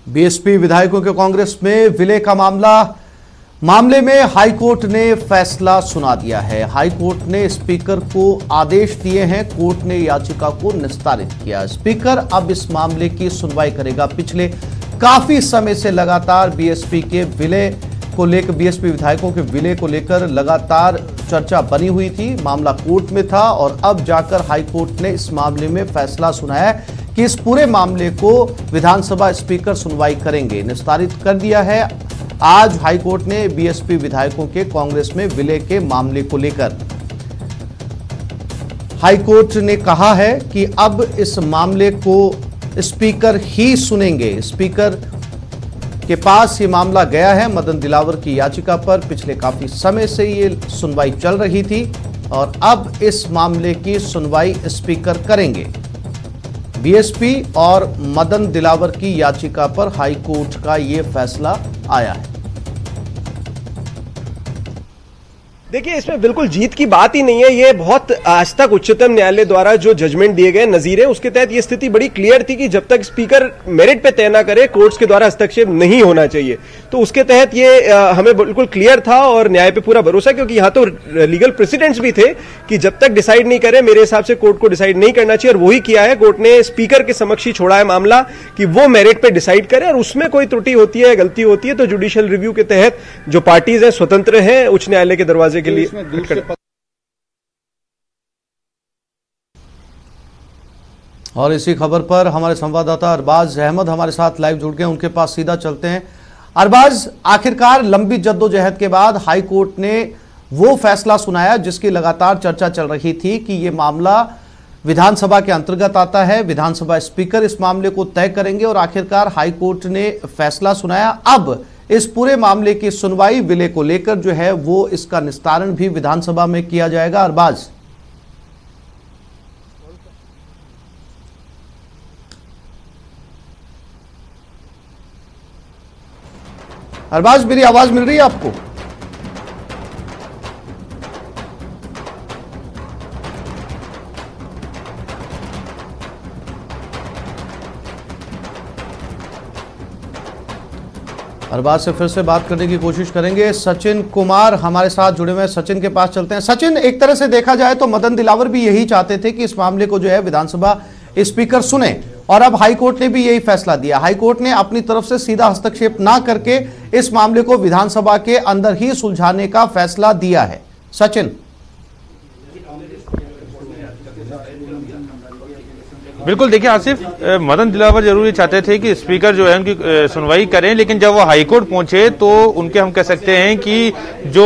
BSP विधायकों के कांग्रेस में विलय का मामले में हाईकोर्ट ने फैसला सुना दिया है। हाईकोर्ट ने स्पीकर को आदेश दिए हैं। कोर्ट ने याचिका को निस्तारित किया। स्पीकर अब इस मामले की सुनवाई करेगा। पिछले काफी समय से लगातार बीएसपी विधायकों के विलय को लेकर लगातार चर्चा बनी हुई थी। मामला कोर्ट में था और अब जाकर हाईकोर्ट ने इस मामले में फैसला सुनाया है कि इस पूरे मामले को विधानसभा स्पीकर सुनवाई करेंगे। निस्तारित कर दिया है। आज हाईकोर्ट ने बीएसपी विधायकों के कांग्रेस में विलय के मामले को लेकर हाईकोर्ट ने कहा है कि अब इस मामले को स्पीकर ही सुनेंगे। स्पीकर के पास ये मामला गया है मदन दिलावर की याचिका पर। पिछले काफी समय से ये सुनवाई चल रही थी और अब इस मामले की सुनवाई स्पीकर करेंगे। बीएसपी और मदन दिलावर की याचिका पर हाईकोर्ट का ये फैसला आया है। देखिए, इसमें बिल्कुल जीत की बात ही नहीं है। ये बहुत आज तक उच्चतम न्यायालय द्वारा जो जजमेंट दिए गए नजीरें, उसके तहत ये स्थिति बड़ी क्लियर थी कि जब तक स्पीकर मेरिट पे तय ना करे, कोर्ट्स के द्वारा हस्तक्षेप नहीं होना चाहिए। तो उसके तहत ये हमें बिल्कुल क्लियर था और न्याय पे पूरा भरोसा, क्योंकि यहां तो लीगल प्रेसिडेंट्स भी थे कि जब तक डिसाइड नहीं करे, मेरे हिसाब से कोर्ट को डिसाइड नहीं करना चाहिए। और वही किया है। कोर्ट ने स्पीकर के समक्ष ही छोड़ा है मामला कि वो मेरिट पे डिसाइड करे, और उसमें कोई त्रुटि होती है, गलती होती है, तो जुडिशियल रिव्यू के तहत जो पार्टीज हैं स्वतंत्र हैं उच्च न्यायालय के दरवाजे के लिए। और इसी खबर पर हमारे संवाददाता अरबाज अहमद हमारे साथ लाइव जुड़ गए। उनके पास सीधा चलते हैं। अरबाज, आखिरकार लंबी जद्दोजहद के बाद हाईकोर्ट ने वो फैसला सुनाया जिसकी लगातार चर्चा चल रही थी कि ये मामला विधानसभा के अंतर्गत आता है, विधानसभा स्पीकर इस मामले को तय करेंगे, और आखिरकार हाईकोर्ट ने फैसला सुनाया। अब इस पूरे मामले की सुनवाई विलय को लेकर जो है वो इसका निस्तारण भी विधानसभा में किया जाएगा। अरबाज, मेरी आवाज मिल रही है आपको? अरबाज से फिर से बात करने की कोशिश करेंगे। सचिन कुमार हमारे साथ जुड़े हुए हैं। सचिन के पास चलते हैं। सचिन, एक तरह से देखा जाए तो मदन दिलावर भी यही चाहते थे कि इस मामले को जो है विधानसभा स्पीकर सुने, और अब हाईकोर्ट ने भी यही फैसला दिया। हाईकोर्ट ने अपनी तरफ से सीधा हस्तक्षेप ना करके इस मामले को विधानसभा के अंदर ही सुलझाने का फैसला दिया है। सचिन, बिल्कुल, देखिए आसिफ, मदन दिलावर जरूर ये चाहते थे कि स्पीकर जो है उनकी सुनवाई करें, लेकिन जब वो हाईकोर्ट पहुंचे तो उनके हम कह सकते हैं कि जो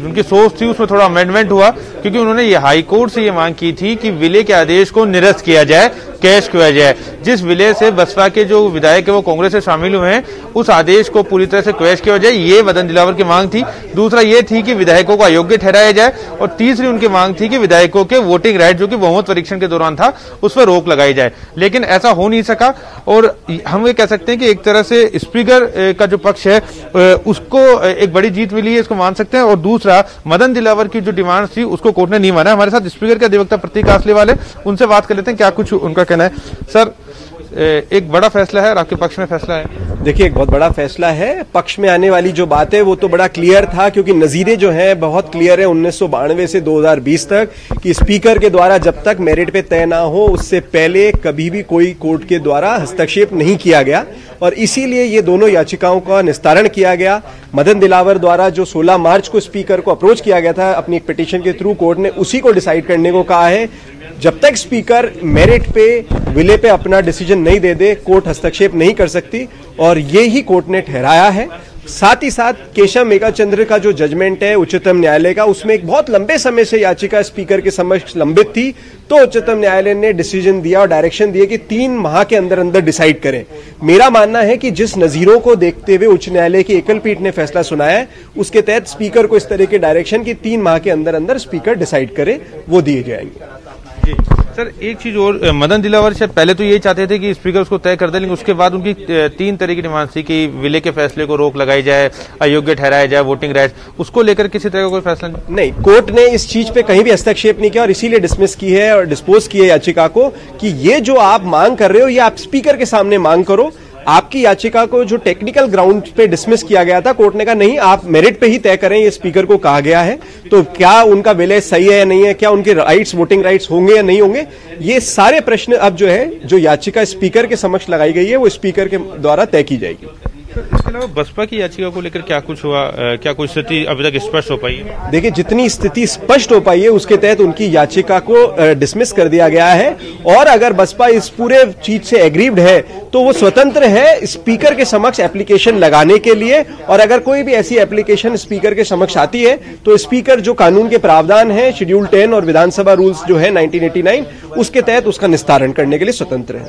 उनकी सोच थी उसमें थोड़ा अमेंडमेंट हुआ, क्योंकि उन्होंने ये हाईकोर्ट से ये मांग की थी कि विलय के आदेश को निरस्त किया जाए, कैश किया जाए। जिस विलय से बसपा के जो विधायक है वो कांग्रेस से शामिल हुए हैं, उस आदेश को पूरी तरह से क्वैश किया जाए, ये मदन दिलावर की मांग थी। दूसरा ये थी कि विधायकों को अयोग्य ठहराया जाए, और तीसरी उनकी मांग थी कि विधायकों के वोटिंग राइट जो कि बहुमत परीक्षण के दौरान था उस पर रोक लगाई जाए। लेकिन ऐसा हो नहीं सका, और हम ये कह सकते हैं कि एक तरह से स्पीकर का जो पक्ष है उसको एक बड़ी जीत मिली है, इसको मान सकते हैं। और दूसरा, मदन दिलावर की जो डिमांड थी उसको कोर्ट ने नहीं माना। हमारे साथ स्पीकर के अधिवक्ता प्रतीक आसले वाले, उनसे बात कर लेते हैं क्या कुछ उनका कहना है। सर, एक बड़ा फैसला है और आपके पक्ष में फैसला है। देखिए, एक बहुत बड़ा फैसला है। पक्ष में आने वाली जो बात है वो तो बड़ा क्लियर था, क्योंकि नजीरें जो हैं बहुत क्लियर है 1992 से 2020 तक कि स्पीकर के द्वारा जब तक मेरिट पे तय ना हो उससे पहले कभी भी कोई कोर्ट के द्वारा हस्तक्षेप नहीं किया गया, और इसीलिए ये दोनों याचिकाओं का निस्तारण किया गया। मदन दिलावर द्वारा जो 16 मार्च को स्पीकर को अप्रोच किया गया था अपनी एक पिटीशन के थ्रू, कोर्ट ने उसी को डिसाइड करने को कहा है। जब तक स्पीकर मेरिट पे विलय पे अपना डिसीजन नहीं दे दे, कोर्ट हस्तक्षेप नहीं कर सकती, और ये ही कोर्ट ने ठहराया है। साथ ही साथ केशव मेघाचंद्र का जो जजमेंट है उच्चतम न्यायालय का, उसमें एक बहुत लंबे समय से याचिका स्पीकर के समक्ष लंबित थी, तो उच्चतम न्यायालय ने डिसीजन दिया और डायरेक्शन दिए कि 3 माह के अंदर अंदर डिसाइड करें। मेरा मानना है कि जिस नजीरों को देखते हुए उच्च न्यायालय की एकल पीठ ने फैसला सुनाया है, उसके तहत स्पीकर को इस तरह के डायरेक्शन की 3 माह के अंदर अंदर स्पीकर डिसाइड करे, वो दिए जाएंगे। जी सर, एक चीज और, मदन दिलावर से पहले तो यही चाहते थे कि स्पीकर उसको तय कर दे, लेकिन उसके बाद उनकी 3 तरह की डिमांड थी कि विलय के फैसले को रोक लगाई जाए, अयोग्य ठहराया जाए, वोटिंग राइट्स, उसको लेकर किसी तरह का कोई फैसला नहीं। कोर्ट ने इस चीज पे कहीं भी हस्तक्षेप नहीं किया और इसीलिए डिसमिस की है और डिस्पोज की है याचिका को कि ये जो आप मांग कर रहे हो ये आप स्पीकर के सामने मांग करो। आपकी याचिका को जो टेक्निकल ग्राउंड पे डिसमिस किया गया था, कोर्ट ने कहा नहीं, आप मेरिट पे ही तय करें, ये स्पीकर को कहा गया है। तो क्या उनका विलय सही है या नहीं है, क्या उनके राइट्स, वोटिंग राइट्स होंगे या नहीं होंगे, ये सारे प्रश्न अब जो है, जो याचिका स्पीकर के समक्ष लगाई गई है, वो स्पीकर के द्वारा तय की जाएगी। इसके अलावा बसपा की याचिका को लेकर क्या कुछ हुआ, क्या कोई स्थिति अभी तक स्पष्ट हो पाई है? देखिए, जितनी स्थिति स्पष्ट हो पाई है उसके तहत उनकी याचिका को डिसमिस कर दिया गया है, और अगर बसपा इस पूरे चीज से एग्रीव्ड है तो वो स्वतंत्र है स्पीकर के समक्ष एप्लीकेशन लगाने के लिए, और अगर कोई भी ऐसी एप्लीकेशन स्पीकर के समक्ष आती है तो स्पीकर जो कानून के प्रावधान है, शेड्यूल 10 और विधानसभा रूल्स जो है 1989, उसके तहत उसका निस्तारण करने के लिए स्वतंत्र है।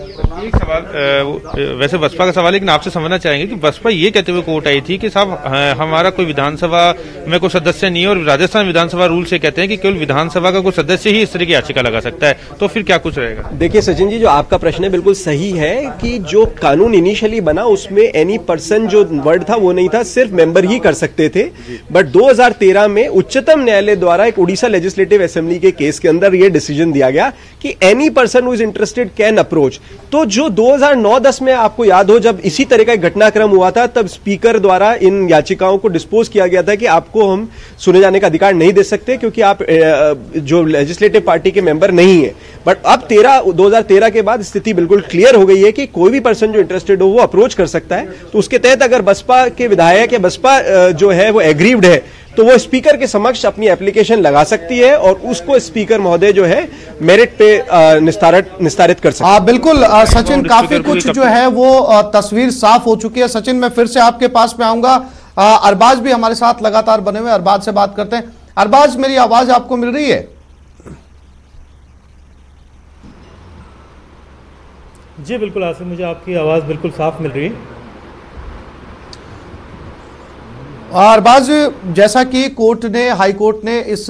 एक सवाल, वैसे बसपा का सवाल, लेकिन आपसे समझना चाहेंगे कि बसपा ये कहते हुए कोर्ट आई थी कि साहब हमारा कोई विधानसभा में कोई सदस्य नहीं है, और राजस्थान विधानसभा रूल से कहते हैं कि केवल विधानसभा का कोई सदस्य ही इस तरह की याचिका लगा सकता है, तो फिर क्या कुछ रहेगा? देखिए सचिन जी, जो आपका प्रश्न है बिल्कुल सही है कि जो कानून इनिशियली बना उसमें एनी पर्सन जो वर्ड था वो नहीं था, सिर्फ मेंबर ही कर सकते थे। बट 2013 में उच्चतम न्यायालय द्वारा एक उड़ीसा लेजिस्लेटिव असेंबली के केस के अंदर ये डिसीजन दिया गया कि any person who is interested can approach. तो जो 2009-10 में आपको याद हो, जब इसी तरह का घटनाक्रम हुआ था, तब स्पीकर द्वारा इन याचिकाओं को डिस्पोज किया गया था कि आपको हम सुने जाने का अधिकार नहीं दे सकते क्योंकि आप जो लेजिस्लेटिव पार्टी के मेंबर नहीं है। बट अब 2013 के बाद स्थिति बिल्कुल क्लियर हो गई है कि कोई भी पर्सन जो इंटरेस्टेड हो वो अप्रोच कर सकता है। तो उसके तहत अगर बसपा के विधायक या बसपा जो है वो एग्रीव्ड है तो वो स्पीकर के समक्ष अपनी एप्लीकेशन लगा सकती है, और उसको स्पीकर महोदय जो है मेरिट पे निस्तारित कर सकते हैं। बिल्कुल सचिन, काफी कुछ जो है वो तस्वीर साफ हो चुकी है। सचिन, मैं फिर से आपके पास में आऊंगा। अरबाज भी हमारे साथ लगातार बने हुए, अरबाज से बात करते हैं। अरबाज, मेरी आवाज आपको मिल रही है? जी बिल्कुल आसिफ, मुझे आपकी आवाज़ बिल्कुल साफ मिल रही है। अरबाज, जैसा कि हाई कोर्ट ने इस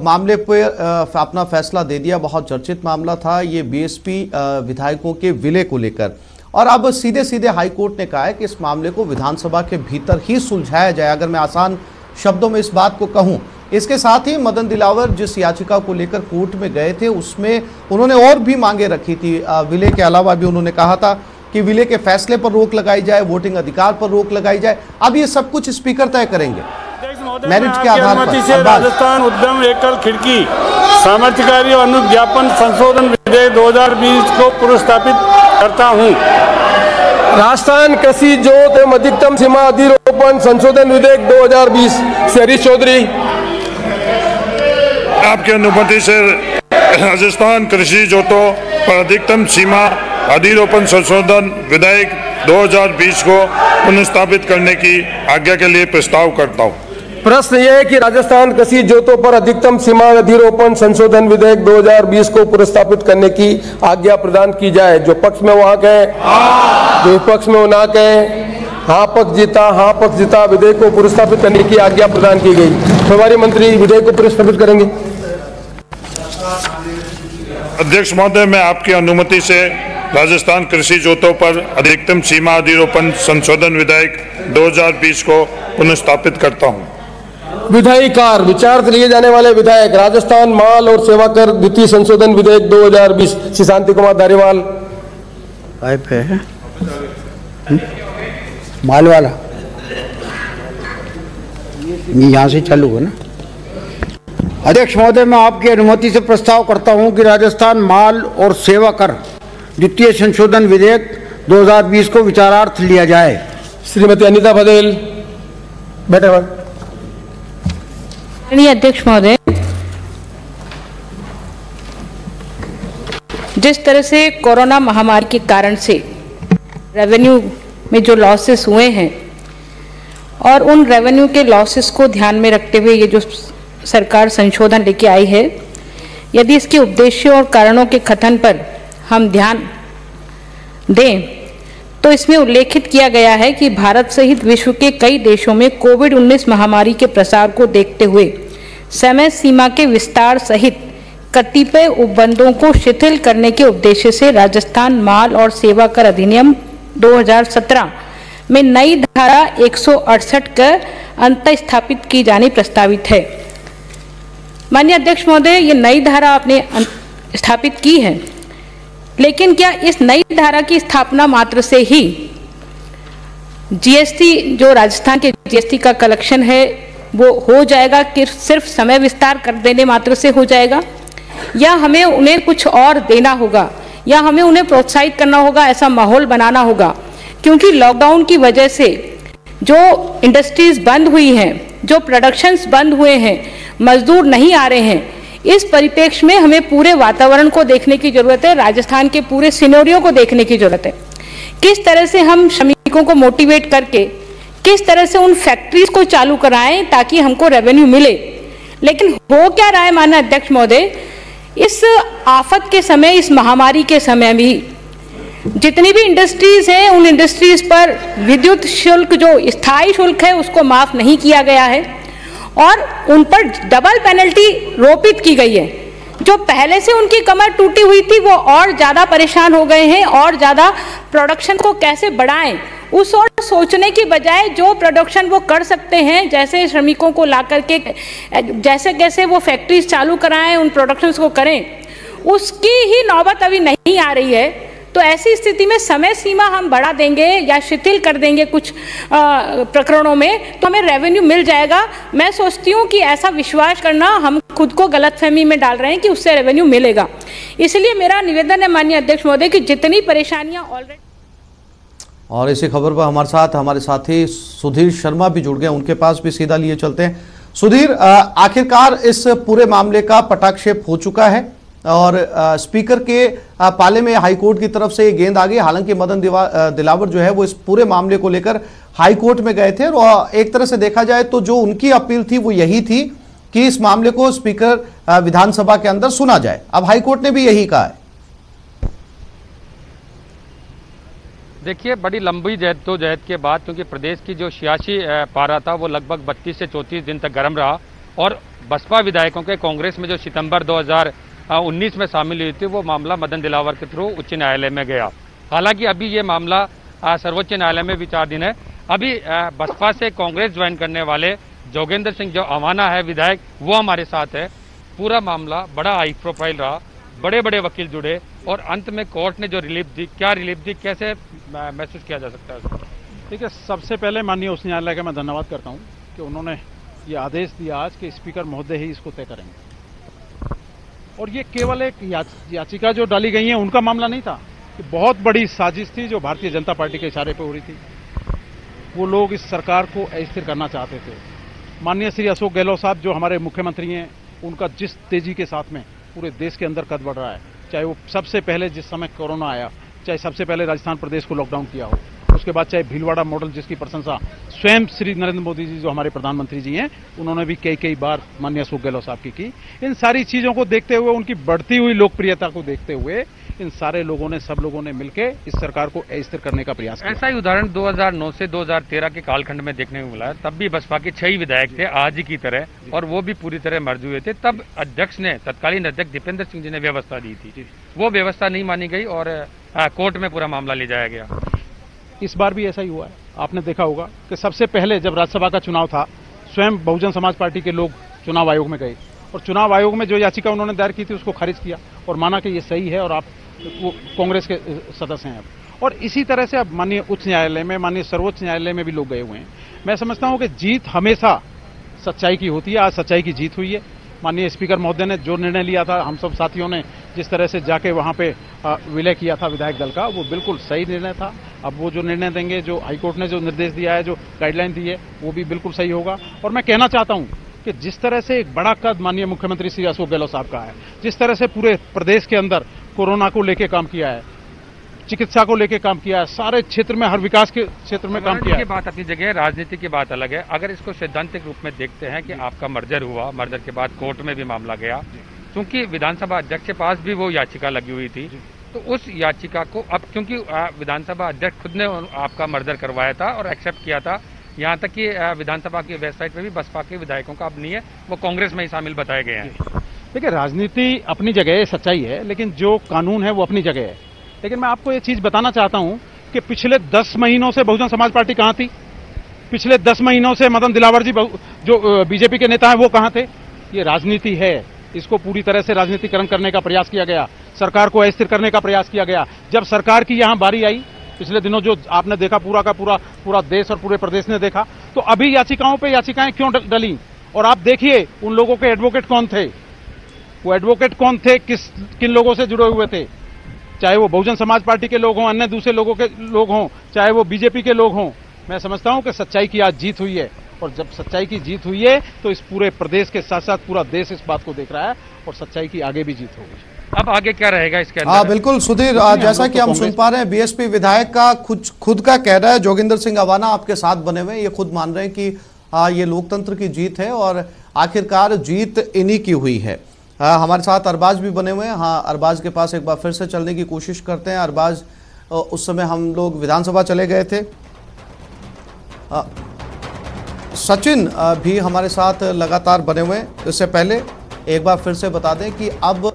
मामले पर अपना फैसला दे दिया, बहुत चर्चित मामला था ये बीएसपी विधायकों के विलय को लेकर, और अब सीधे सीधे हाई कोर्ट ने कहा है कि इस मामले को विधानसभा के भीतर ही सुलझाया जाए, अगर मैं आसान शब्दों में इस बात को कहूं। इसके साथ ही मदन दिलावर जिस याचिका को लेकर कोर्ट में गए थे उसमें उन्होंने और भी मांगे रखी थी। विलय के अलावा भी उन्होंने कहा था कि विलय के फैसले पर रोक लगाई जाए, वोटिंग अधिकार पर रोक लगाई जाए। अब ये सब कुछ स्पीकर तय करेंगे मेरिट के आधार पर। राजस्थान उद्यम एकल खिड़की सामर्थ्यकारी और अनुज्ञापन संशोधन विधेयक 2020 को पुनर्स्थापित करता हूँ। राजस्थान कृषि जोत एवं अधिकतम सीमा अधिरोपण संशोधन विधेयक 2020 से हरीश चौधरी। आपकी अनुमति से राजस्थान कृषि जोतों पर अधिकतम सीमा अधिरोपण संशोधन विधेयक 2020 को पुनर्स्थापित करने की आज्ञा के लिए प्रस्ताव करता हूँ। प्रश्न यह है कि राजस्थान कृषि जोतों पर अधिकतम सीमा अधिरोपण संशोधन विधेयक 2020 को पुनर्स्थापित करने की आज्ञा प्रदान की जाए। जो पक्ष में वो हाँ कहे, जो विपक्ष में वो ना कहे। हाँ पक्ष जीता, विधेयक को पुनर्स्थापित करने की आज्ञा प्रदान की गई। हमारे मंत्री विधेयक को पुनर्स्थापित करेंगे। अध्यक्ष महोदय, मैं आपकी अनुमति से राजस्थान कृषि जोतों पर अधिकतम सीमा अधिरोपण संशोधन विधेयक 2020 को पुनर्स्थापित करता हूँ। विधायिकार विचार से लिए जाने वाले विधायक राजस्थान माल और सेवा कर द्वितीय संशोधन विधेयक 2020 श्री शांति कुमार धारीवाल। पाइप है माल वाला, यहाँ से चालू हो ना। अध्यक्ष महोदय, मैं आपकी अनुमति से प्रस्ताव करता हूं कि राजस्थान माल और सेवा कर द्वितीय संशोधन विधेयक 2020 को विचारार्थ लिया जाए। श्रीमती अनिता पटेल, बैठे हुए। अध्यक्ष महोदय, जिस तरह से कोरोना महामारी के कारण से रेवेन्यू में जो लॉसेस हुए हैं और उन रेवेन्यू के लॉसेस को ध्यान में रखते हुए ये जो सरकार संशोधन लेके आई है, यदि इसके उद्देश्य और कारणों के कथन पर हम ध्यान दें तो इसमें उल्लेखित किया गया है कि भारत सहित विश्व के कई देशों में कोविड-19 महामारी के प्रसार को देखते हुए समय सीमा के विस्तार सहित कतिपय उपबंधों को शिथिल करने के उद्देश्य से राजस्थान माल और सेवा कर अधिनियम 2017 में नई धारा 168 का अंत स्थापित की जानी प्रस्तावित है। माननीय अध्यक्ष महोदय, ये नई धारा आपने स्थापित की है, लेकिन क्या इस नई धारा की स्थापना मात्र से ही जीएसटी जो राजस्थान के जीएसटी का कलेक्शन है वो हो जाएगा कि सिर्फ समय विस्तार कर देने मात्र से हो जाएगा, या हमें उन्हें कुछ और देना होगा, या हमें उन्हें प्रोत्साहित करना होगा, ऐसा माहौल बनाना होगा। क्योंकि लॉकडाउन की वजह से जो इंडस्ट्रीज बंद हुई हैं, जो प्रोडक्शंस बंद हुए हैं, मजदूर नहीं आ रहे हैं, इस परिप्रेक्ष्य में हमें पूरे वातावरण को देखने की जरूरत है, राजस्थान के पूरे सिनेरियो को देखने की जरूरत है। किस तरह से हम श्रमिकों को मोटिवेट करके किस तरह से उन फैक्ट्रीज को चालू कराएं ताकि हमको रेवेन्यू मिले। लेकिन हो क्या रहा है माननीय अध्यक्ष महोदय, इस आफत के समय, इस महामारी के समय भी जितनी भी इंडस्ट्रीज हैं उन इंडस्ट्रीज पर विद्युत शुल्क जो स्थायी शुल्क है उसको माफ नहीं किया गया है और उन पर डबल पेनल्टी रोपित की गई है। जो पहले से उनकी कमर टूटी हुई थी वो और ज़्यादा परेशान हो गए हैं और ज़्यादा प्रोडक्शन को कैसे बढ़ाएं उस और सोचने की बजाय जो प्रोडक्शन वो कर सकते हैं, जैसे श्रमिकों को ला करके जैसे कैसे वो फैक्ट्रीज चालू कराएं, उन प्रोडक्शंस को करें, उसकी ही नौबत अभी नहीं आ रही है। तो ऐसी स्थिति में समय सीमा हम बढ़ा देंगे या शिथिल कर देंगे कुछ प्रकरणों में तो हमें रेवेन्यू मिल जाएगा। मैं सोचती हूँ कि ऐसा विश्वास करना हम खुद को गलतफहमी में डाल रहे हैं कि उससे रेवेन्यू मिलेगा। इसलिए मेरा निवेदन है माननीय अध्यक्ष महोदय कि जितनी परेशानियां ऑलरेडी। और इसी खबर पर हमारे साथी सुधीर शर्मा भी जुड़ गए, उनके पास भी सीधा लिए चलते हैं। सुधीर, आखिरकार इस पूरे मामले का पटाक्षेप हो चुका है और स्पीकर के पाले में हाईकोर्ट की तरफ से ये गेंद आ गई। हालांकि मदन दिलावर जो है वो इस पूरे मामले को लेकर हाईकोर्ट में गए थे और एक तरह से देखा जाए तो जो उनकी अपील थी वो यही थी कि इस मामले को स्पीकर विधानसभा के अंदर सुना जाए। अब हाईकोर्ट ने भी यही कहा है। देखिए, बड़ी लंबी जद्दोजहद के बाद, क्योंकि प्रदेश की जो 86 पारा था वो लगभग 32 से 34 दिन तक गर्म रहा और बसपा विधायकों के कांग्रेस में जो सितंबर 2019 में शामिल हुई थी वो मामला मदन दिलावर के थ्रू उच्च न्यायालय में गया। हालांकि अभी ये मामला सर्वोच्च न्यायालय में विचाराधीन है। अभी बसपा से कांग्रेस ज्वाइन करने वाले जोगेंद्र सिंह जो अवाना है विधायक, वो हमारे साथ है। पूरा मामला बड़ा हाई प्रोफाइल रहा, बड़े बड़े वकील जुड़े और अंत में कोर्ट ने जो रिलीफ दी, क्या रिलीफ दी, कैसे महसूस किया जा सकता है? देखिए, सबसे पहले माननीय उच्च न्यायालय का मैं धन्यवाद करता हूँ कि उन्होंने ये आदेश दिया आज कि स्पीकर महोदय ही इसको तय करेंगे। और ये केवल एक याचिका जो डाली गई है उनका मामला नहीं था, कि बहुत बड़ी साजिश थी जो भारतीय जनता पार्टी के इशारे पर हो रही थी। वो लोग इस सरकार को अस्थिर करना चाहते थे। माननीय श्री अशोक गहलोत साहब जो हमारे मुख्यमंत्री हैं, उनका जिस तेजी के साथ में पूरे देश के अंदर कद बढ़ रहा है, चाहे वो सबसे पहले जिस समय कोरोना आया, चाहे सबसे पहले राजस्थान प्रदेश को लॉकडाउन किया हो, उसके बाद चाहे भीलवाड़ा मॉडल जिसकी प्रशंसा स्वयं श्री नरेंद्र मोदी जी जो हमारे प्रधानमंत्री जी हैं उन्होंने भी कई बार माननीय अशोक गहलोत साहब की। इन सारी चीजों को देखते हुए, उनकी बढ़ती हुई लोकप्रियता को देखते हुए इन सारे लोगों ने, सब लोगों ने मिलकर इस सरकार को अस्थिर करने का प्रयास किया। ऐसा ही उदाहरण 2009 से 2013 के कालखंड में देखने को मिला है। तब भी बसपा के 6 विधायक थे आज ही की तरह, और वो भी पूरी तरह मर्ज हुए थे। तब अध्यक्ष ने, तत्कालीन अध्यक्ष दीपेंद्र सिंह जी ने व्यवस्था दी थी, वो व्यवस्था नहीं मानी गई और कोर्ट में पूरा मामला ले जाया गया। इस बार भी ऐसा ही हुआ है। आपने देखा होगा कि सबसे पहले जब राज्यसभा का चुनाव था, स्वयं बहुजन समाज पार्टी के लोग चुनाव आयोग में गए और चुनाव आयोग में जो याचिका उन्होंने दायर की थी उसको खारिज किया और माना कि ये सही है और आप वो कांग्रेस के सदस्य हैं अब। और इसी तरह से अब माननीय उच्च न्यायालय में, माननीय सर्वोच्च न्यायालय में भी लोग गए हुए हैं। मैं समझता हूं कि जीत हमेशा सच्चाई की होती है। आज सच्चाई की जीत हुई है। माननीय स्पीकर महोदय ने जो निर्णय लिया था, हम सब साथियों ने जिस तरह से जाके वहां पे विलय किया था विधायक दल का, वो बिल्कुल सही निर्णय था। अब वो जो निर्णय देंगे, जो हाईकोर्ट ने जो निर्देश दिया है, जो गाइडलाइन दी है, वो भी बिल्कुल सही होगा। और मैं कहना चाहता हूं कि जिस तरह से एक बड़ा कद माननीय मुख्यमंत्री श्री अशोक गहलोत साहब का है, जिस तरह से पूरे प्रदेश के अंदर कोरोना को लेकर काम किया है, चिकित्सा को लेकर काम किया है, सारे क्षेत्र में, हर विकास के क्षेत्र में काम किया है। बात अपनी जगह है, राजनीति की बात अलग है। अगर इसको सैद्धांतिक रूप में देखते हैं कि आपका मर्जर हुआ, मर्जर के बाद कोर्ट में भी मामला गया, क्योंकि विधानसभा अध्यक्ष के पास भी वो याचिका लगी हुई थी, तो उस याचिका को अब, क्योंकि विधानसभा अध्यक्ष खुद ने आपका मर्जर करवाया था और एक्सेप्ट किया था, यहाँ तक कि विधानसभा की वेबसाइट पे भी बसपा के विधायकों का अब नहीं है, वो कांग्रेस में ही शामिल बताए गए हैं। देखिए, राजनीति अपनी जगह है, सच्चाई है, लेकिन जो कानून है वो अपनी जगह है। लेकिन मैं आपको ये चीज बताना चाहता हूं कि पिछले 10 महीनों से बहुजन समाज पार्टी कहां थी? पिछले 10 महीनों से मदन दिलावर जी जो बीजेपी के नेता हैं वो कहां थे? ये राजनीति है। इसको पूरी तरह से राजनीतिकरण करने का प्रयास किया गया, सरकार को अस्थिर करने का प्रयास किया गया। जब सरकार की यहां बारी आई, पिछले दिनों जो आपने देखा पूरा का पूरा देश और पूरे प्रदेश ने देखा। तो अभी याचिकाओं पे याचिकाएं क्यों डली? और आप देखिए उन लोगों के एडवोकेट कौन थे, वो एडवोकेट कौन थे, किन लोगों से जुड़े हुए थे, चाहे वो बहुजन समाज पार्टी के लोग हों, अन्य दूसरे लोगों के लोग हों, चाहे वो बीजेपी के लोग हों। मैं समझता हूं कि सच्चाई की आज जीत हुई है, और जब सच्चाई की जीत हुई है तो इस पूरे प्रदेश के साथ साथ पूरा देश इस बात को देख रहा है, और सच्चाई की आगे भी जीत होगी। अब आगे क्या रहेगा इसके अंदर? हाँ बिल्कुल सुधीर, जैसा कि हम सुन पा रहे हैं बीएसपी विधायक का खुद का कहना है, जोगिंदर सिंह अवाना आपके साथ बने हुए, ये खुद मान रहे हैं कि ये लोकतंत्र की जीत है और आखिरकार जीत इन्हीं की हुई है। हमारे साथ अरबाज भी बने हुए हैं। हाँ, अरबाज के पास एक बार फिर से चलने की कोशिश करते हैं। अरबाज, उस समय हम लोग विधानसभा चले गए थे। सचिन भी हमारे साथ लगातार बने हुए हैं। इससे पहले एक बार फिर से बता दें कि अब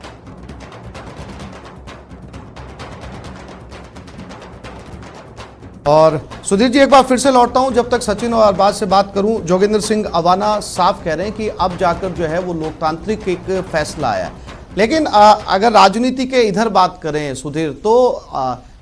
और सुधीर जी एक बार फिर से लौटता हूं, जब तक सचिन और अरबाज से बात करूं। जोगिंदर सिंह अवाना साफ कह रहे हैं कि अब जाकर जो है वो लोकतांत्रिक एक फैसला आया। लेकिन अगर राजनीति के इधर बात करें सुधीर, तो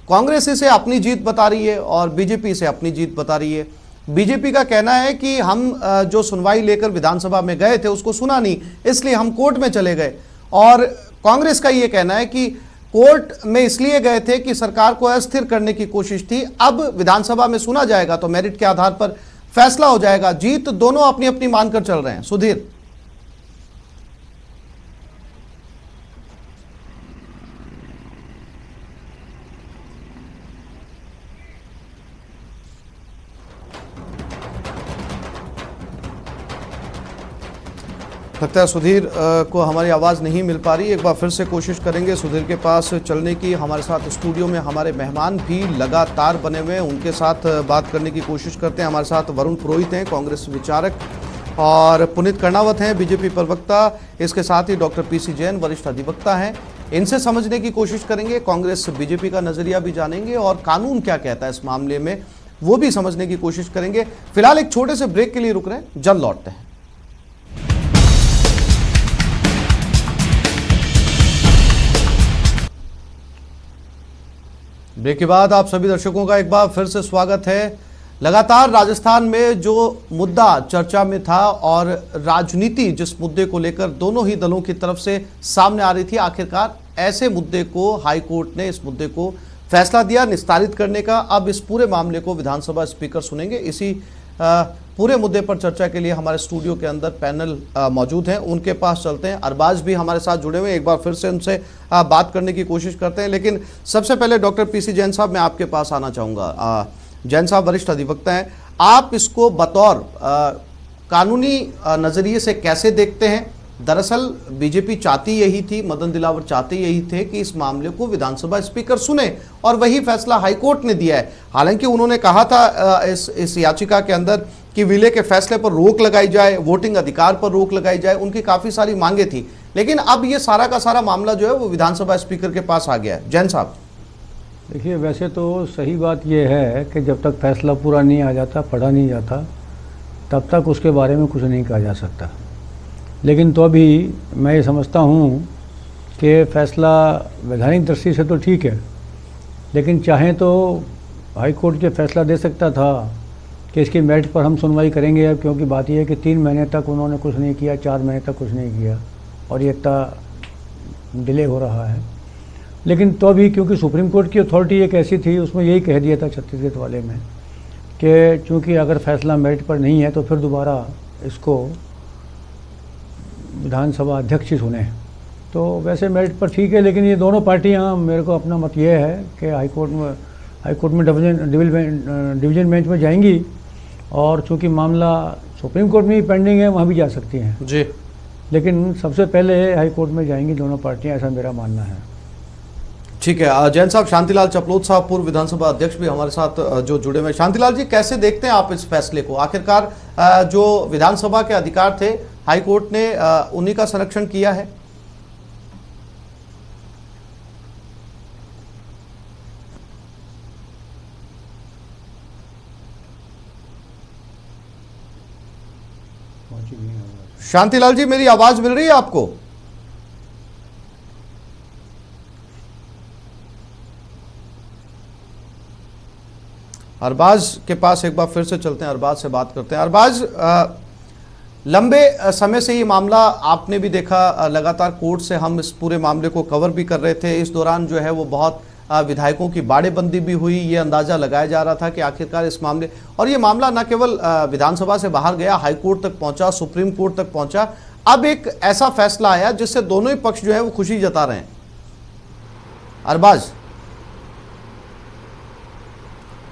कांग्रेस इसे अपनी जीत बता रही है और बीजेपी इसे अपनी जीत बता रही है। बीजेपी का कहना है कि हम जो सुनवाई लेकर विधानसभा में गए थे उसको सुना नहीं, इसलिए हम कोर्ट में चले गए। और कांग्रेस का ये कहना है कि कोर्ट में इसलिए गए थे कि सरकार को अस्थिर करने की कोशिश थी, अब विधानसभा में सुना जाएगा तो मेरिट के आधार पर फैसला हो जाएगा। जीत दोनों अपनी अपनी मानकर चल रहे हैं। सुधीर, लगता है सुधीर को हमारी आवाज़ नहीं मिल पा रही। एक बार फिर से कोशिश करेंगे सुधीर के पास चलने की। हमारे साथ स्टूडियो में हमारे मेहमान भी लगातार बने हुए हैं, उनके साथ बात करने की कोशिश करते हैं। हमारे साथ वरुण पुरोहित हैं, कांग्रेस विचारक, और पुनीत कर्णावत हैं, बीजेपी प्रवक्ता। इसके साथ ही डॉक्टर पीसी जैन, वरिष्ठ अधिवक्ता हैं। इनसे समझने की कोशिश करेंगे, कांग्रेस बीजेपी का नजरिया भी जानेंगे और कानून क्या कहता है इस मामले में वो भी समझने की कोशिश करेंगे। फिलहाल एक छोटे से ब्रेक के लिए रुक रहे हैं, जल्द लौटते हैं। ब्रेक के बाद आप सभी दर्शकों का एक बार फिर से स्वागत है। लगातार राजस्थान में जो मुद्दा चर्चा में था और राजनीति जिस मुद्दे को लेकर दोनों ही दलों की तरफ से सामने आ रही थी, आखिरकार ऐसे मुद्दे को हाई कोर्ट ने इस मुद्दे को फैसला दिया निस्तारित करने का। अब इस पूरे मामले को विधानसभा स्पीकर सुनेंगे। इसी पूरे मुद्दे पर चर्चा के लिए हमारे स्टूडियो के अंदर पैनल मौजूद हैं, उनके पास चलते हैं। अरबाज भी हमारे साथ जुड़े हुए हैं, एक बार फिर से उनसे बात करने की कोशिश करते हैं। लेकिन सबसे पहले डॉक्टर पीसी जैन साहब, मैं आपके पास आना चाहूँगा। जैन साहब वरिष्ठ अधिवक्ता हैं, आप इसको बतौर कानूनी नज़रिए से कैसे देखते हैं? दरअसल बीजेपी चाहती यही थी, मदन दिलावर चाहते यही थे कि इस मामले को विधानसभा स्पीकर सुने, और वही फैसला हाईकोर्ट ने दिया है। हालांकि उन्होंने कहा था इस याचिका के अंदर कि विलय के फैसले पर रोक लगाई जाए, वोटिंग अधिकार पर रोक लगाई जाए, उनकी काफ़ी सारी मांगे थी। लेकिन अब ये सारा का सारा मामला जो है वो विधानसभा स्पीकर के पास आ गया है। जैन साहब, देखिए, वैसे तो सही बात यह है कि जब तक फैसला पूरा नहीं आ जाता, पढ़ा नहीं जाता, तब तक उसके बारे में कुछ नहीं कहा जा सकता। लेकिन तो अभी मैं ये समझता हूँ कि फ़ैसला वैधानिक दृष्टि से तो ठीक है, लेकिन चाहें तो हाई कोर्ट ये फैसला दे सकता था कि इसकी मेरिट पर हम सुनवाई करेंगे। अब क्योंकि बात यह है कि 3 महीने तक उन्होंने कुछ नहीं किया, 4 महीने तक कुछ नहीं किया, और ये इतना डिले हो रहा है। लेकिन तो भी क्योंकि सुप्रीम कोर्ट की अथॉरिटी एक ऐसी थी, उसमें यही कह दिया था छत्तीसगढ़ वाले में कि चूँकि अगर फैसला मेरिट पर नहीं है तो फिर दोबारा इसको विधानसभा अध्यक्ष ही सुने। तो वैसे मेरिट पर ठीक है, लेकिन ये दोनों पार्टियां, मेरे को अपना मत ये है कि हाईकोर्ट में डिवीजन बेंच में जाएंगी, और चूंकि मामला सुप्रीम कोर्ट में ही पेंडिंग है, वहाँ भी जा सकती हैं जी। लेकिन सबसे पहले हाईकोर्ट में जाएंगी दोनों पार्टियां, ऐसा मेरा मानना है। ठीक है। जैन साहब, शांतिलाल चपलोत साहब पूर्व विधानसभा अध्यक्ष भी हमारे साथ जो जुड़े हुए। शांतिलाल जी, कैसे देखते हैं आप इस फैसले को? आखिरकार जो विधानसभा के अधिकार थे हाई कोर्ट ने उन्हीं का संरक्षण किया है। शांतिलाल जी, मेरी आवाज मिल रही है आपको? अरबाज के पास एक बार फिर से चलते हैं, अरबाज से बात करते हैं। अरबाज, लंबे समय से ये मामला आपने भी देखा, लगातार कोर्ट से हम इस पूरे मामले को कवर भी कर रहे थे। इस दौरान जो है वो बहुत विधायकों की बाड़ेबंदी भी हुई। ये अंदाजा लगाया जा रहा था कि आखिरकार इस मामले, और ये मामला न केवल विधानसभा से बाहर गया, हाई कोर्ट तक पहुंचा, सुप्रीम कोर्ट तक पहुंचा। अब एक ऐसा फैसला आया जिससे दोनों ही पक्ष जो है वो खुशी जता रहे हैं। अरबाज,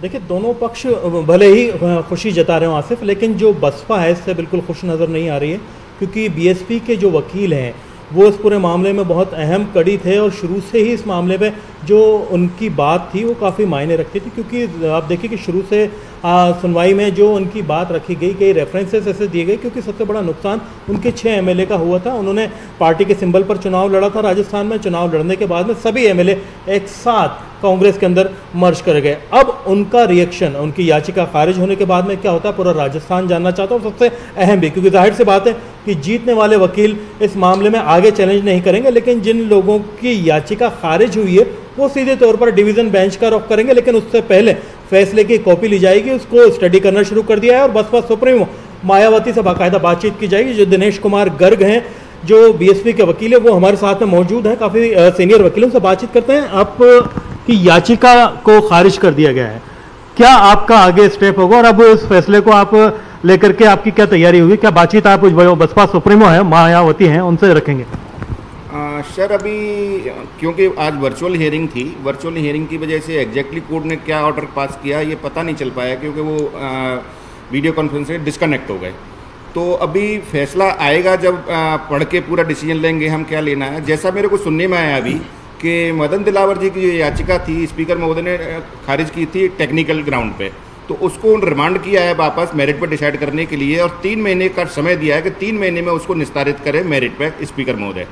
देखिए, दोनों पक्ष भले ही खुशी जता रहे हो आसिफ, लेकिन जो बसपा है इससे बिल्कुल खुश नज़र नहीं आ रही है, क्योंकि बीएसपी के जो वकील हैं वो इस पूरे मामले में बहुत अहम कड़ी थे और शुरू से ही इस मामले में जो उनकी बात थी वो काफ़ी मायने रखती थी। क्योंकि आप देखिए कि शुरू से सुनवाई में जो उनकी बात रखी गई, कई रेफरेंसेस ऐसे दिए गए, क्योंकि सबसे बड़ा नुकसान उनके 6 एमएलए का हुआ था। उन्होंने पार्टी के सिंबल पर चुनाव लड़ा था राजस्थान में। चुनाव लड़ने के बाद में सभी एमएलए एक साथ कांग्रेस के अंदर मर्ज कर गए। अब उनका रिएक्शन, उनकी याचिका खारिज होने के बाद में क्या होता है पूरा राजस्थान जानना चाहता है। और सबसे अहम भी, क्योंकि जाहिर सी बात है कि जीतने वाले वकील इस मामले में आगे चैलेंज नहीं करेंगे, लेकिन जिन लोगों की याचिका खारिज हुई है वो सीधे तौर पर डिवीजन बेंच का रुख करेंगे। लेकिन उससे पहले फैसले की कॉपी ली जाएगी, उसको स्टडी करना शुरू कर दिया है और बसपा सुप्रीमो मायावती से बाकायदा बातचीत की जाएगी। जो दिनेश कुमार गर्ग हैं, जो बीएसपी के वकील है, वो हमारे साथ में मौजूद हैं, काफ़ी सीनियर वकीलों से बातचीत करते हैं। आपकी याचिका को खारिज कर दिया गया है, क्या आपका आगे स्टेप होगा और अब इस फैसले को आप लेकर के आपकी क्या तैयारी होगी? क्या बातचीत आप बसपा सुप्रीमो है, मायावती हैं, उनसे रखेंगे? सर, अभी क्योंकि आज वर्चुअल हियरिंग थी, वर्चुअल हियरिंग की वजह से एग्जैक्टली कोर्ट ने क्या ऑर्डर पास किया ये पता नहीं चल पाया, क्योंकि वो वीडियो कॉन्फ्रेंस से डिस्कनेक्ट हो गए। तो अभी फैसला आएगा जब पढ़ के पूरा डिसीजन लेंगे हम क्या लेना है। जैसा मेरे को सुनने में आया अभी कि मदन दिलावर जी की याचिका थी, स्पीकर महोदय ने खारिज की थी टेक्निकल ग्राउंड पे, तो उसको रिमांड किया है वापस मेरिट पर डिसाइड करने के लिए, और 3 महीने का समय दिया है कि 3 महीने में उसको निस्तारित करें मेरिट पे स्पीकर महोदय।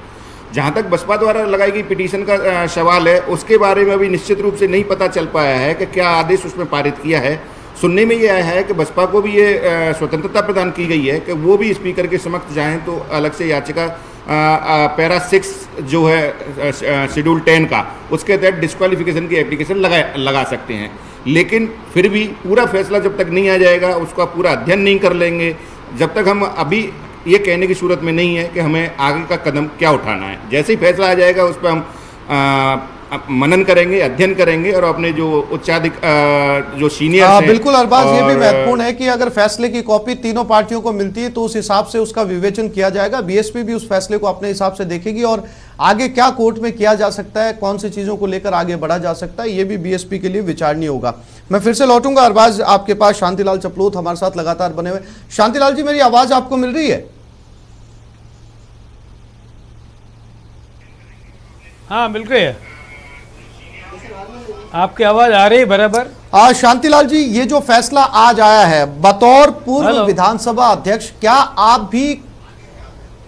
जहाँ तक बसपा द्वारा लगाई गई पिटीशन का सवाल है, उसके बारे में अभी निश्चित रूप से नहीं पता चल पाया है कि क्या आदेश उसमें पारित किया है। सुनने में ये आया है कि बसपा को भी ये स्वतंत्रता प्रदान की गई है कि वो भी स्पीकर के समक्ष जाएं तो अलग से याचिका पैरा 6 जो है शेड्यूल 10 का, उसके तहत डिस्क्वालिफिकेशन की एप्लीकेशन लगा सकते हैं। लेकिन फिर भी पूरा फैसला जब तक नहीं आ जाएगा, उसका पूरा अध्ययन नहीं कर लेंगे, जब तक हम अभी ये कहने की सूरत में नहीं है कि हमें आगे का कदम क्या उठाना है। जैसे ही फैसला आ जाएगा उस पर हम मनन करेंगे, अध्ययन करेंगे और अपने जो जो सीनियर हैं। बिल्कुल अरबाज, ये भी महत्वपूर्ण है कि अगर फैसले की कॉपी तीनों पार्टियों को मिलती है तो उस हिसाब से उसका विवेचन किया जाएगा। बीएसपी भी उस फैसले को अपने हिसाब से देखेगी और आगे क्या कोर्ट में किया जा सकता है, कौन सी चीजों को लेकर आगे बढ़ा जा सकता है, ये भी बीएसपी के लिए विचारणीय होगा। मैं फिर से लौटूंगा अरबाज आपके पास। शांतिलाल चपलोत हमारे साथ लगातार बने हुए। शांतिलाल जी, मेरी आवाज आपको मिल रही है? हाँ, मिल रही है, आपकी आवाज आ रही है बराबर। शांतिलाल जी, ये जो फैसला आज आया है, बतौर पूर्व विधानसभा अध्यक्ष, क्या आप भी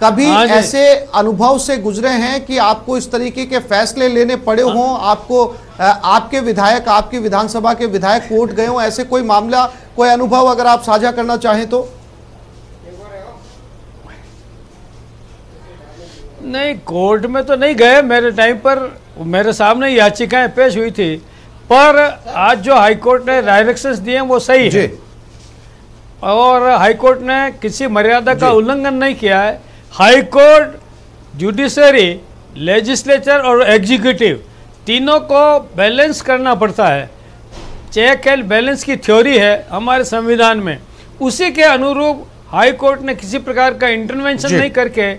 कभी ऐसे अनुभव से गुजरे हैं कि आपको इस तरीके के फैसले लेने पड़े हों? आपको आपके विधायक, आपकी विधानसभा के विधायक कोर्ट गए हों, ऐसे कोई मामला, कोई अनुभव अगर आप साझा करना चाहें तो? नहीं, कोर्ट में तो नहीं गए। मेरे टाइम पर मेरे सामने याचिकाएं पेश हुई थी, पर आज जो हाईकोर्ट ने डायरेक्शंस दिए हैं वो सही है और हाईकोर्ट ने किसी मर्यादा का उल्लंघन नहीं किया है। हाईकोर्ट जुडिशरी, लेजिस्लेचर और एग्जीक्यूटिव तीनों को बैलेंस करना पड़ता है। चेक एंड बैलेंस की थ्योरी है हमारे संविधान में, उसी के अनुरूप हाईकोर्ट ने किसी प्रकार का इंटरवेंशन नहीं करके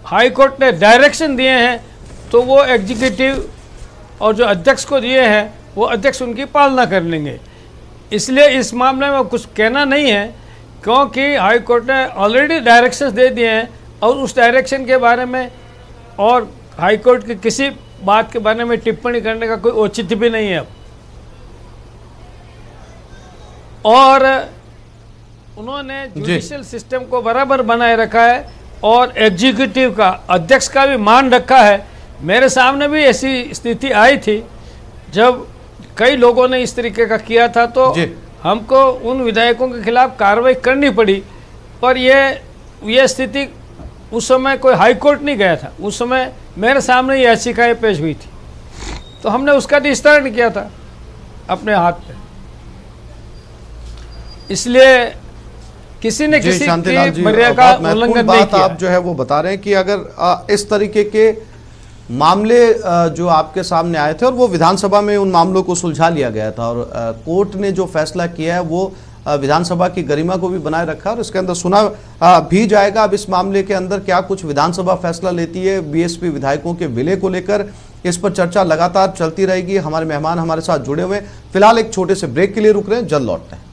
हाईकोर्ट ने डायरेक्शन दिए हैं, तो वो एग्जीक्यूटिव और जो अध्यक्ष को दिए हैं वो अध्यक्ष उनकी पालना कर लेंगे। इसलिए इस मामले में कुछ कहना नहीं है, क्योंकि हाईकोर्ट ने ऑलरेडी डायरेक्शंस दे दिए हैं और उस डायरेक्शन के बारे में और हाईकोर्ट की किसी बात के बारे में टिप्पणी करने का कोई औचित्य भी नहीं है अब। और उन्होंने जुडिशियल सिस्टम को बराबर बनाए रखा है और एग्जीक्यूटिव का, अध्यक्ष का भी मान रखा है। मेरे सामने भी ऐसी स्थिति आई थी जब कई लोगों ने इस तरीके का किया था, तो हमको उन विधायकों के खिलाफ कार्रवाई करनी पड़ी। पर ये स्थिति उस समय कोई हाई कोर्ट नहीं गया था, उस समय मेरे सामने याचिकाएं पेश हुई थी, तो हमने उसका निस्तारण किया था अपने हाथ पे। इसलिए किसी न किसी की मर्यादा का उल्लंघन नहीं किया। आप जो है वो बता रहे हैं कि अगर इस तरीके के मामले जो आपके सामने आए थे और वो विधानसभा में उन मामलों को सुलझा लिया गया था और कोर्ट ने जो फैसला किया है वो विधानसभा की गरिमा को भी बनाए रखा और इसके अंदर सुना भी जाएगा। अब इस मामले के अंदर क्या कुछ विधानसभा फैसला लेती है बीएसपी विधायकों के विलय को लेकर, इस पर चर्चा लगातार चलती रहेगी। हमारे मेहमान हमारे साथ जुड़े हुए, फिलहाल एक छोटे से ब्रेक के लिए रुक रहे हैं, जल्द लौटते हैं।